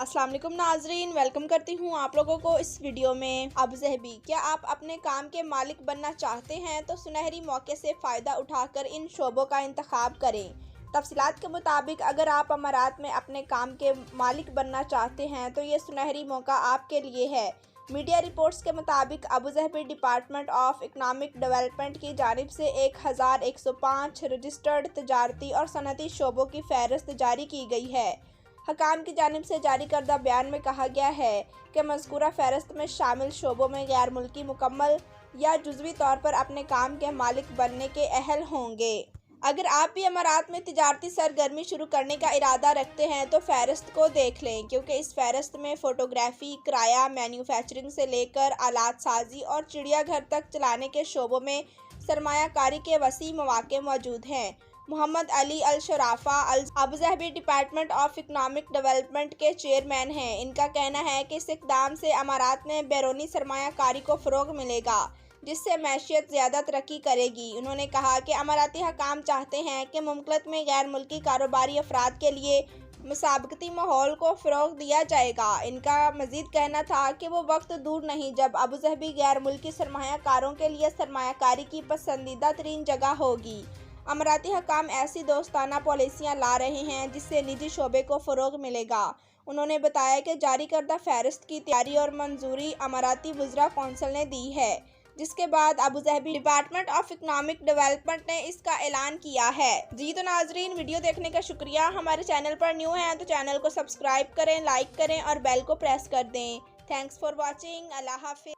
अस्सलाम वालेकुम नाजरीन, वेलकम करती हूँ आप लोगों को इस वीडियो में। अबूज़हबी, क्या आप अपने काम के मालिक बनना चाहते हैं तो सुनहरी मौके से फ़ायदा उठाकर इन शोबों का इंतखाब करें। तफसीलात के मुताबिक अगर आप अमारात में अपने काम के मालिक बनना चाहते हैं तो ये सुनहरी मौका आपके लिए है। मीडिया रिपोर्ट्स के मुताबिक Abu Dhabi department of economic development की जानिब से 1105 रजिस्टर्ड तजारती और सनती शोबों की फहरिस्त जारी की गई है। हकाम की जानिब से जारी करदा बयान में कहा गया है कि मज़कूरा फहरिस्त में शामिल शोबों में गैर मुल्की मुकम्मल या जुज़वी तौर पर अपने काम के मालिक बनने के अहल होंगे। अगर आप भी अमारात में तिजारती सरगर्मी शुरू करने का इरादा रखते हैं तो फहरिस्त को देख लें, क्योंकि इस फहरिस्त में फ़ोटोग्राफी, किराया, मैन्युफैक्चरिंग से लेकर आलात साजी और चिड़ियाघर तक चलाने के शोबों में सरमायाकारी के वसी मौक़े मौजूद हैं। मोहम्मद अली अल Sarafa Abu Dhabi department of economic development के चेयरमैन हैं। इनका कहना है कि इस इक़दाम से अमारात में बैरूनी सरमायाकारी को फ़रोग़ मिलेगा, जिससे मैशियत ज़्यादा तरक्की करेगी। उन्होंने कहा कि अमाराती हकाम चाहते हैं कि मुमलकत में गैर मुल्की कारोबारी अफराद के लिए मुसाबकती माहौल को फ़रोग़ दिया जाएगा। इनका मज़ीद कहना था कि वो वक्त दूर नहीं जब अबूज़हबी गैर मुल्की सरमायाकारों के लिए सरमायाकारी की पसंदीदा तरीन जगह होगी। अमाराती हकाम ऐसी दोस्ताना पॉलिसियाँ ला रहे हैं जिससे निजी शोबे को फ़रोग़ मिलेगा। उन्होंने बताया कि जारी करदा फहरिस्त की तैयारी और मंजूरी अमाराती वज़रा कौंसिल ने दी है, जिसके बाद Abu Dhabi department of economic development ने इसका ऐलान किया है। जी तो नाजरीन, वीडियो देखने का शुक्रिया। हमारे चैनल पर न्यू हैं तो चैनल को सब्सक्राइब करें, लाइक करें और बेल को प्रेस कर दें। Thanks for watching. अल्लाह हाफ़िज़।